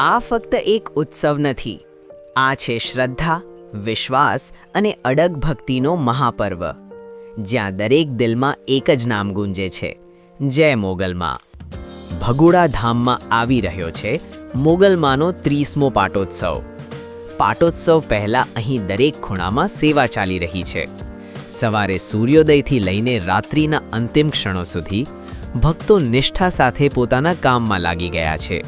આ ફક્ત એક ઉત્સવ નથી, આ છે શ્રદ્ધા, વિશ્વાસ અને અડગ ભક્તિનો મહાપર્વ, જ્યાં દરેક દિલમાં એક જ નામ ગુંજે છે, જય મોગલમાં. ભગોડા ધામમાં આવી રહ્યો છે મોગલમાનો 30મો પાટોત્સવ. પાટોત્સવ પહેલા અહીં દરેક ખૂણામાં સેવા ચાલી રહી છે. સવારે સૂર્યોદયથી લઈને રાત્રિના અંતિમ ક્ષણો સુધી ભક્તો નિષ્ઠા સાથે પોતાના કામમાં લાગી ગયા છે.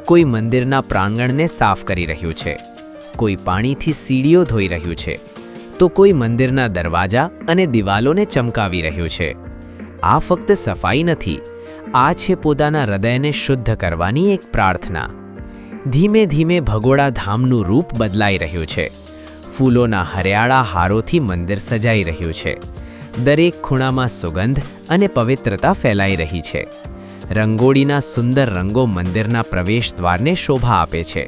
કોઈ મંદિરના પ્રાંગણને સાફ કરી રહ્યું છે, કોઈ પાણીથી સીડીઓ ધોઈ રહ્યું છે, તો કોઈ મંદિરના દરવાજા અને દિવાલોને ચમકાવી રહ્યું છે. આ ફક્ત સફાઈ નથી, આ છે પોતાના હૃદયને શુદ્ધ કરવાની એક પ્રાર્થના. ધીમે ધીમે ભગોડા ધામનું રૂપ બદલાઈ રહ્યું છે. ફૂલોના હરિયાળા હારોથી મંદિર સજાઈ રહ્યું છે. દરેક ખૂણામાં સુગંધ અને પવિત્રતા ફેલાઈ રહી છે. રંગોળીના સુંદર રંગો મંદિરના પ્રવેશદ્વારને શોભા આપે છે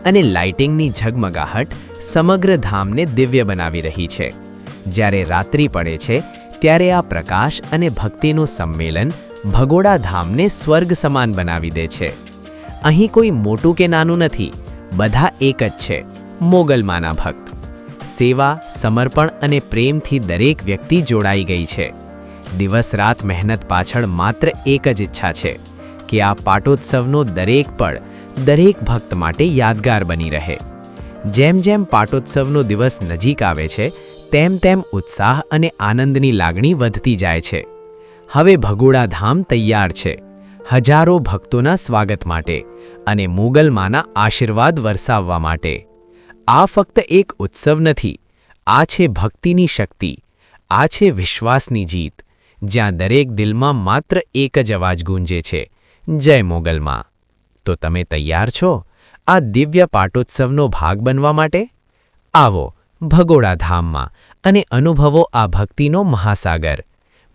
અને લાઇટિંગની ઝગમગાહટ સમગ્ર ધામને દિવ્ય બનાવી રહી છે. જ્યારે રાત્રિ પડે છે ત્યારે આ પ્રકાશ અને ભક્તિનું સંમેલન ભગોડા ધામને સ્વર્ગ સમાન બનાવી દે છે. અહીં કોઈ મોટું કે નાનું નથી, બધા એક જ છે, મોગલમાના ભક્ત. સેવા, સમર્પણ અને પ્રેમથી દરેક વ્યક્તિ જોડાઈ ગઈ છે. દિવસ રાત મહેનત પાછળ માત્ર એક જ ઈચ્છા છે કે આ પાટોત્સવનો દરેક પળ દરેક ભક્ત માટે યાદગાર બની રહે. જેમ જેમ પાટોત્સવનો દિવસ નજીક આવે છે તેમ તેમ ઉત્સાહ અને આનંદની લાગણી વધતી જાય છે. હવે ભગોડા ધામ તૈયાર છે, હજારો ભક્તોના સ્વાગત માટે અને મોગલમાના આશીર્વાદ વરસાવવા માટે. આ ફક્ત એક ઉત્સવ નથી, આ છે ભક્તિની શક્તિ, આ છે વિશ્વાસની જીત, જ્યાં દરેક દિલમાં માત્ર એક જ અવાજ ગુંજે છે, જય મોગલમાં. તો તમે તૈયાર છો આ દિવ્ય પાટોત્સવનો ભાગ બનવા માટે? આવો ભગોડા ધામમાં અને અનુભવો આ ભક્તિનો મહાસાગર.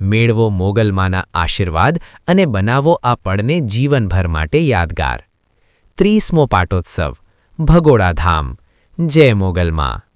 મેળવો મોગલમાના આશીર્વાદ અને બનાવો આ પળને જીવનભર માટે યાદગાર. 30મો પાટોત્સવ, ભગોડા ધામ, જય મોગલમાં.